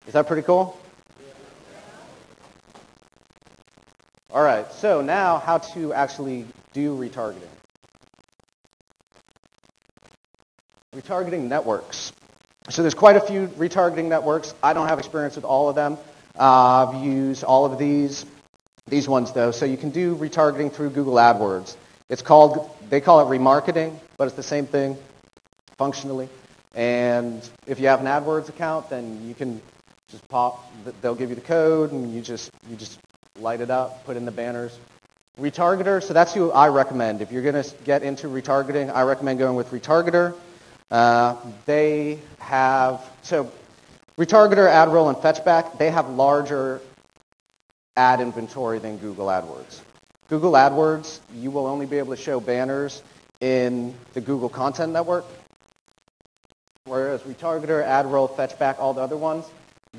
Is that pretty cool? All right, so now how to actually do retargeting. Retargeting networks. So there's quite a few retargeting networks. I don't have experience with all of them. I've used all of these ones though. So you can do retargeting through Google AdWords. They call it remarketing, but it's the same thing functionally. And if you have an AdWords account, then you can just they'll give you the code and you just light it up, put in the banners. Retargeter, so that's who I recommend. If you're going to get into retargeting, I recommend going with Retargeter. They have, so Retargeter, AdRoll, and Fetchback, they have larger ad inventory than Google AdWords. Google AdWords, you will only be able to show banners in the Google Content Network, whereas Retargeter, AdRoll, Fetchback, all the other ones,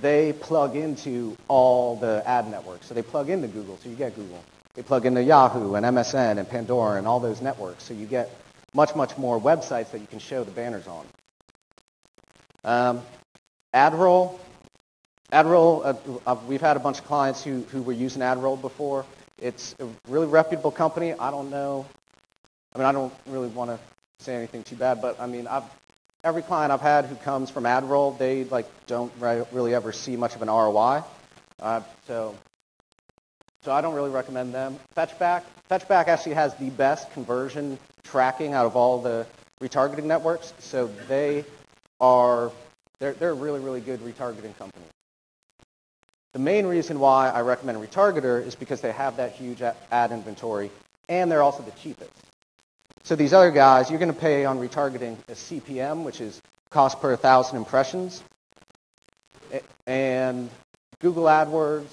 they plug into all the ad networks. So they plug into Google, so you get Google. They plug into Yahoo and MSN and Pandora and all those networks, so you get much, much more websites that you can show the banners on. AdRoll, we've had a bunch of clients who were using AdRoll before. It's a really reputable company. I don't really want to say anything too bad, but I mean, every client I've had who comes from AdRoll, they don't really ever see much of an ROI. So I don't really recommend them. Fetchback actually has the best conversion tracking out of all the retargeting networks. So they're a really, really good retargeting company. The main reason why I recommend Retargeter is because they have that huge ad inventory, and they're also the cheapest. So these other guys, you're going to pay on retargeting a CPM, which is cost per 1,000 impressions. And Google AdWords,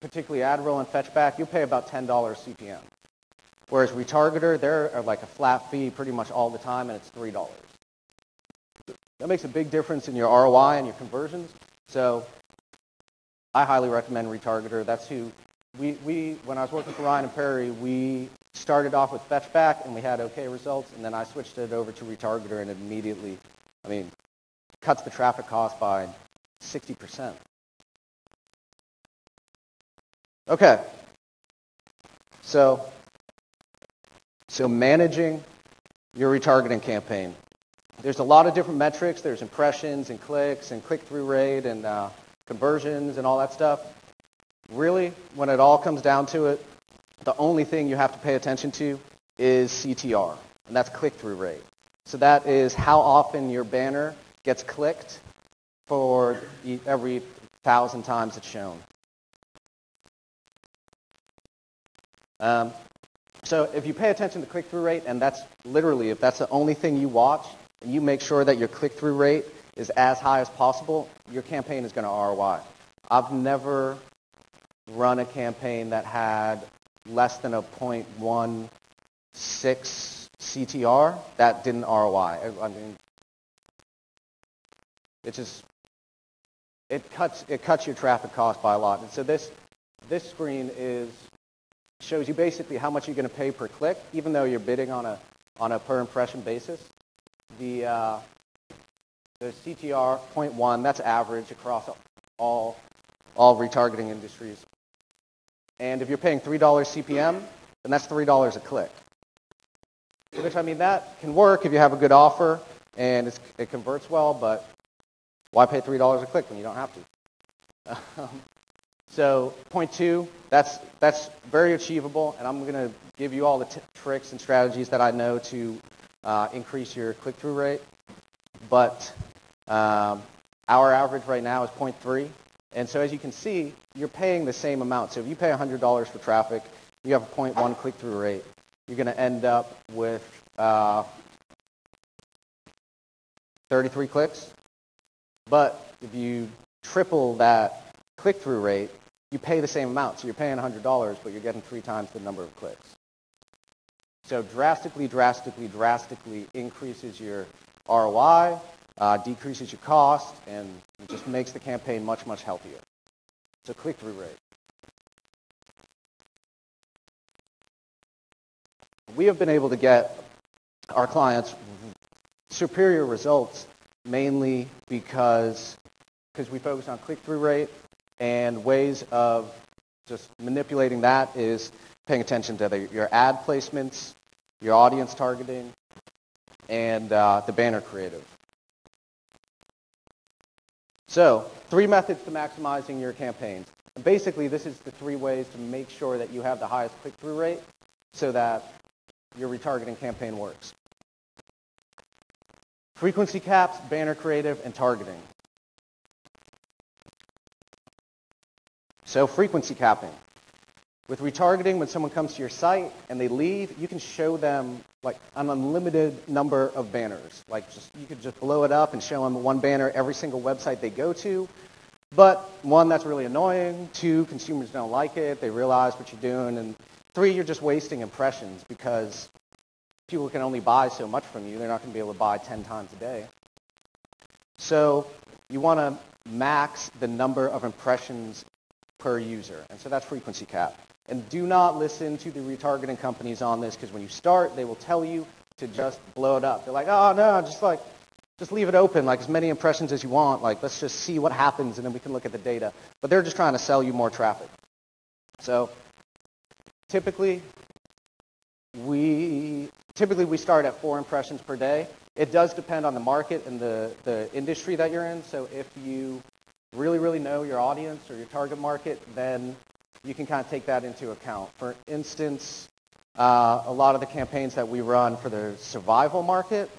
particularly AdRoll and Fetchback, you'll pay about $10 CPM. Whereas Retargeter, they're like a flat fee pretty much all the time, and it's $3. That makes a big difference in your ROI and your conversions. So I highly recommend Retargeter. That's who when I was working for Ryan and Perry, we started off with Fetchback, and we had okay results, and then I switched it over to Retargeter, and it immediately, cuts the traffic cost by 60%. Okay. So managing your retargeting campaign. There's a lot of different metrics. There's impressions and clicks and click-through rate and conversions and all that stuff. Really, when it all comes down to it, the only thing you have to pay attention to is CTR, and that's click-through rate. So that is how often your banner gets clicked for every 1,000 times it's shown. So if you pay attention to click-through rate, and that's literally, if that's the only thing you watch, and you make sure that your click-through rate is as high as possible, your campaign is going to ROI. I've never run a campaign that had less than a 0.16 CTR that didn't ROI. It cuts your traffic cost by a lot. And so this screen shows you basically how much you're going to pay per click, even though you're bidding on a per impression basis. The CTR 0.1, that's average across all retargeting industries. And if you're paying $3 CPM, then that's $3 a click. Which, that can work if you have a good offer and it converts well, but why pay $3 a click when you don't have to? So 0.2, that's very achievable, and I'm going to give you all the tricks and strategies that I know to increase your click-through rate. But our average right now is 0.3. And so as you can see, you're paying the same amount. So if you pay $100 for traffic, you have a 0.1 click-through rate. You're going to end up with 33 clicks. But if you triple that click-through rate, you pay the same amount. So you're paying $100, but you're getting 3 times the number of clicks. So drastically increases your ROI, decreases your cost, and it just makes the campaign much, much healthier. So click-through rate. We have been able to get our clients superior results mainly because because we focus on click-through rate, and ways of just manipulating that is paying attention to your ad placements, your audience targeting, and the banner creative. So 3 methods to maximizing your campaigns. And basically, this is the 3 ways to make sure that you have the highest click-through rate so that your retargeting campaign works. Frequency caps, banner creative, and targeting. So frequency capping. With retargeting, when someone comes to your site and they leave, you can show them like an unlimited number of banners. You could just blow it up and show them one banner every single website they go to. But 1, that's really annoying. 2, consumers don't like it. They realize what you're doing. And 3, you're just wasting impressions because people can only buy so much from you. They're not going to be able to buy 10 times a day. So you want to max the number of impressions per user. And so that's frequency cap. And do not listen to the retargeting companies on this, because when you start, they will tell you to just blow it up. They're like, oh, no, just leave it open, like as many impressions as you want. Like, let's just see what happens, and then we can look at the data. But they're just trying to sell you more traffic. So typically we start at 4 impressions per day. It does depend on the market and the industry that you're in. So if you really, really know your audience or your target market, then you can kind of take that into account. For instance, a lot of the campaigns that we run for the survival market,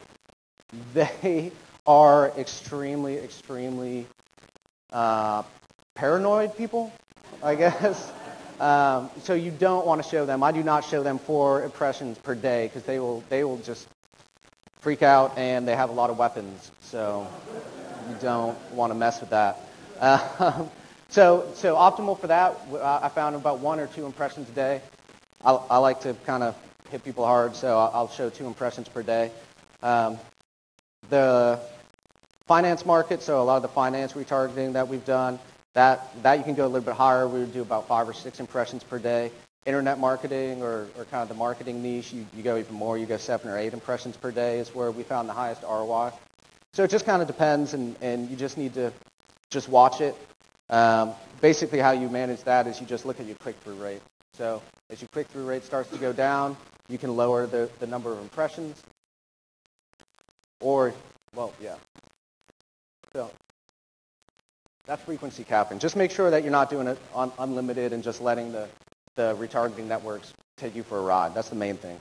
they are extremely, extremely paranoid people, I guess. So you don't want to show them. I do not show them 4 impressions per day, because they will just freak out, and they have a lot of weapons. So you don't want to mess with that. So optimal for that, I found about 1 or 2 impressions a day. I like to kind of hit people hard, so I'll show 2 impressions per day. The finance market, so a lot of the finance retargeting that we've done, that you can go a little bit higher. We would do about 5 or 6 impressions per day. Internet marketing or kind of the marketing niche, you go even more. You go 7 or 8 impressions per day is where we found the highest ROI. So it just kind of depends, and you just need to just watch it. Basically, how you manage that is you just look at your click-through rate. So as your click-through rate starts to go down, you can lower the number of impressions. Or, well, yeah. So that's frequency capping. Just make sure that you're not doing it unlimited and just letting the retargeting networks take you for a ride. That's the main thing.